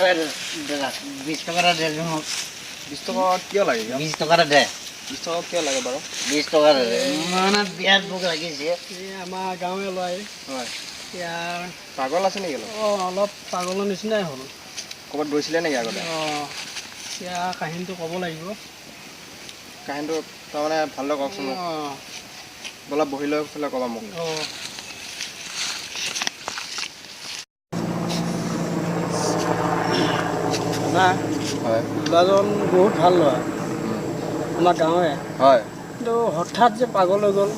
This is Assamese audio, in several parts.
20 টকা দে 20 টকা কিয় লাগে 20 টকা দে 20 টকা কিয় লাগে বাৰু 20 টকা দে মানে বিয়াত ভোক লাগিছে আমাৰ গাঁৱে লয় হয় ইয়াৰ পাগল আছে নেকি অলপ পাগলৰ নিচিনাই হ'ল ক'ৰবাত গৈছিলে নেকি আগতে এতিয়া কাহিনীটো ক'ব লাগিব কাহিনীটো তাৰমানে ভালদৰে কওকচোন মোক ব'লা বহি লৈ পেলাই ক'বা মোক না হয় ল'ৰাজন বহুত ভাল ল'ৰা আমাৰ গাঁৱে হয় কিন্তু হঠাৎ যে পাগল হৈ গ'ল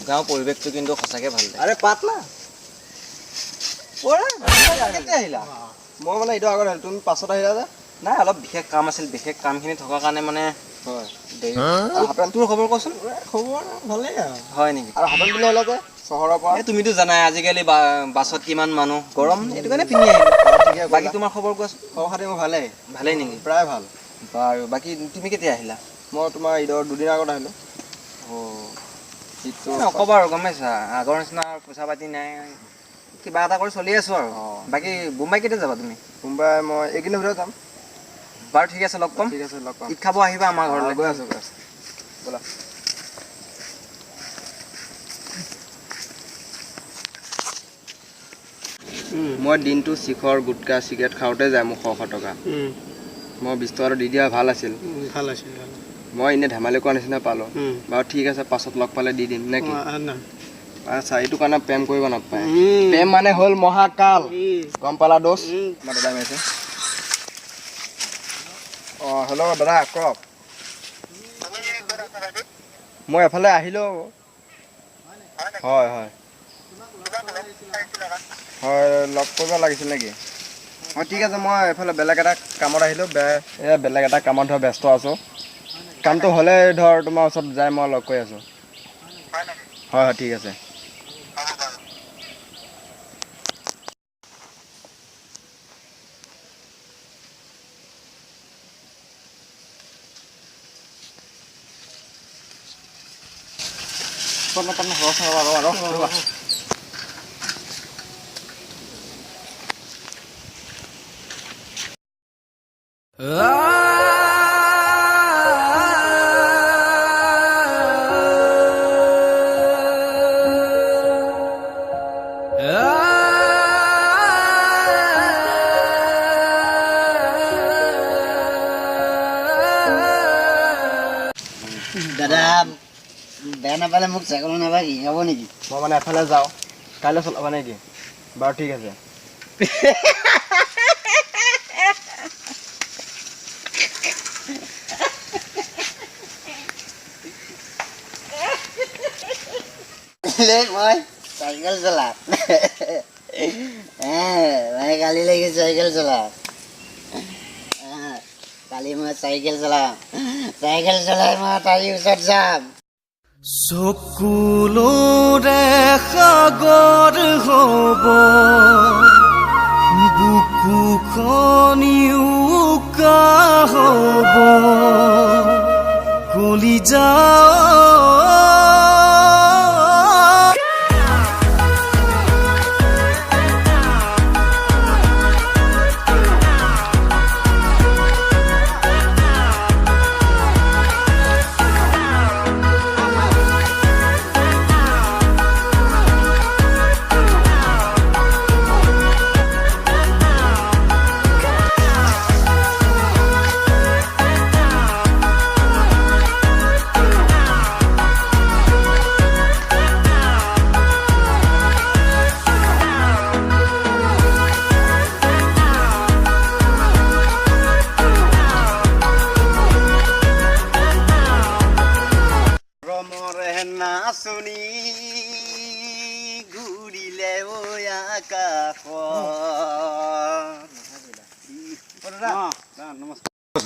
গাঁৱৰ পৰিৱেশটো কিন্তু সঁচাকৈ ভাল আরে পাত না কেতিয়া আহিলা মই মানে এইটো আগত আহিলোঁ তুমি পাছত আহিলা যে নাই অলপ বিশেষ কাম আছিল বিশেষ কামখিনি থকাৰ কাৰণে মানে হয় দেৰি তোৰ খবৰ কচোন খবৰ ভালেই আৰু হয় নেকি আৰু হাতত পিন্ধি আহিলা যে চহৰৰ পৰা এই তুমিতো জানাই আজিকালি বাছত কিমান মানুহ গৰম এইটো কাৰণে পিন্ধি আহিলোঁ ঠিকে বাকী তোমাৰ খবৰ কোৱাচোন খবৰ খাতি মোৰ ভালেই ভালেই নেকি প্ৰায় ভাল বাৰু বাকী তুমি কেতিয়া আহিলা মই তোমাৰ ঈদৰ দুদিন আগত আহিলোঁ ঈদটো নক'বা আৰু গম পাইছা আগৰ নিচিনা পইচা পাতি নাই কিবা এটা কৰি চলি আছোঁ আৰু বাকী বোম্বাই কেতিয়া যাবা তুমি মুম্বাই মই এইকেইদিনৰ ভিতৰত যাম বাৰু ঠিক আছে লগ পাম ঠিক আছে লগ পাম ঈদ খাব আহিবা আমাৰ ঘৰলৈ গৈ আছোঁ ব'লা মই দিনটো শিখৰ গুটকা চিগাৰেট খাওঁতে যায় মোক 100 টকা মই 20 টকাটো দি দিয়া ভাল আছিল ভাল আছিল মই এনেই ধেমালি কৰা নিচিনা পালোঁ বাৰু ঠিক আছে পাছত লগ পালে দি দিম নে কি আচ্ছা এইটো কাৰণে প্ৰেম কৰিব নাপায় প্ৰেম মানে হ'ল মহাকাল গম পালা দোষ মই দাদা মাৰিছে অঁ হেল্ল' দাদা কওক মই এফালে আহিলোঁ হয় হয় হয় লগ কৰিব লাগিছিল নেকি হয় ঠিক আছে মই এইফালে বেলেগ এটা কামত আহিলোঁ বেলেগ এটা কামত ধৰ ব্যস্ত আছোঁ কামটো হ'লে ধৰ তোমাৰ ওচৰত যাই মই লগ কৰি আছোঁ হয় হয় ঠিক আছে দাদা বেয়া নাপালে মোক চাইকেল নাপায় শিকাব নেকি মই মানে এফালে যাওঁ কাইলৈ চলাবা নেকি বাৰু ঠিক আছে মই চাইকেল চলাম মই কালিলৈকে চাইকেল চলাম কালি মই চাইকেল চলাম চলাই মই তাৰিৰ ওচৰত যাম চকুলোৰে সাগৰ হ'ব বুকুখনি উকা হ'ব কলিজা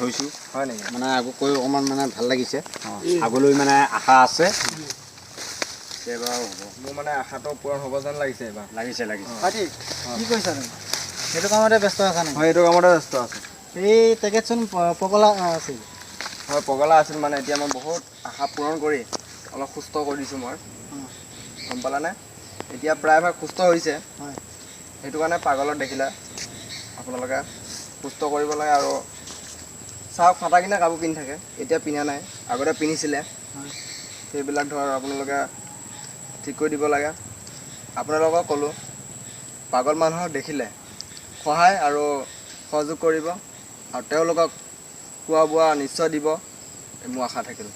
হৈছোঁ হয় নেকি? মানে আগতকৈ অকণমান মানে ভাল লাগিছে আগলৈ মানে আশা আছে এইবাৰ হ'ব মোৰ মানে আশাটো পূৰণ হ'ব যেন লাগিছে এইবাৰ। লাগিছে লাগিছে ভাইটি কি কৰিছা তুমি সেইটো কামতে ব্যস্ত আছা নেকি হয়, এইটো কামতে ব্যস্ত আছোঁ। এই তেখেতচোন পগলা আছিল হয়, পগলা আছিল মানে এতিয়া মই বহুত আশা পূৰণ কৰি অলপ সুস্থ কৰি দিছোঁ মই, গম পালানে? এতিয়া প্ৰায়ভাগ সুস্থ হৈছে। হয়। সেইটো কাৰণে পাগলত দেখিলে আপোনালোকে সুস্থ কৰিব লাগে আৰু চাওক ফাটা কিনা কাপোৰ পিন্ধি থাকে, এতিয়া পিন্ধা নাই, আগতে পিন্ধিছিলে। সেইবিলাক ধৰ আপোনালোকে ঠিক কৰি দিব লাগে। আপোনালোকক ক'লোঁ পাগল মানুহক দেখিলে সহায় আৰু সহযোগ কৰিব আৰু তেওঁলোকক খোৱা বোৱা নিশ্চয় দিব, মোৰ আশা থাকিল।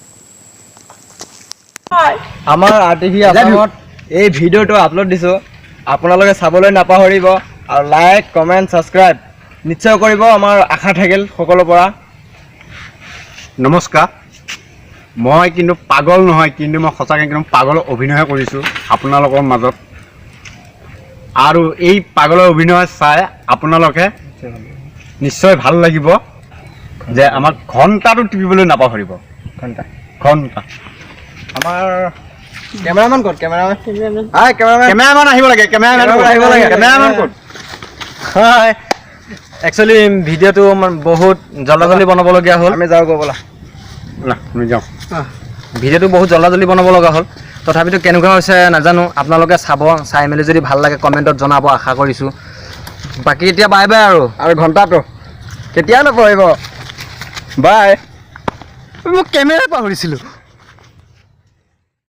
আমাৰ RTV আসামত এই ভিডিঅ'টো আপলোড দিছোঁ, আপোনালোকে চাবলৈ নাপাহৰিব আৰু লাইক কমেণ্ট ছাবস্ক্ৰাইব নিশ্চয় কৰিব, আমাৰ আশা থাকিল সকলোৰ পৰা। নমস্কাৰ মই কিন্তু পাগল নহয় কিন্তু মই সঁচাকৈ একদম পাগল অভিনয় কৰিছোঁ আপোনালোকৰ মাজত আৰু এই পাগলৰ অভিনয় চাই আপোনালোকে নিশ্চয় ভাল লাগিব যে আমাক ঘণ্টাটো টিপিবলৈ নাপাহৰিব ঘণ্টা ঘণ্টা আমাৰ কেমেৰামেন ক'ত? কেমেৰামেন হাই কেমেৰামেন কেমেৰামেন আহিব লাগে কেমেৰামেন আহিব লাগে কেমেৰামেন ক'ত হয় একচুৱেলি ভিডিঅ'টো বহুত জল্দি বনাবলগীয়া হ'ল আমি যাওঁ গৈ ব'লা। না আমি যাওঁ ভিডিঅ'টো বহুত জল্দি বনাব লগা হ'ল তথাপিতো কেনেকুৱা হৈছে নাজানো আপোনালোকে চাই মেলি যদি ভাল লাগে কমেণ্টত জনাব আশা কৰিছোঁ বাকী এতিয়া বাই বাই আৰু ঘণ্টাটো কেতিয়া নপঢ়িব বাই মই কেমেৰা পাহৰিছিলোঁ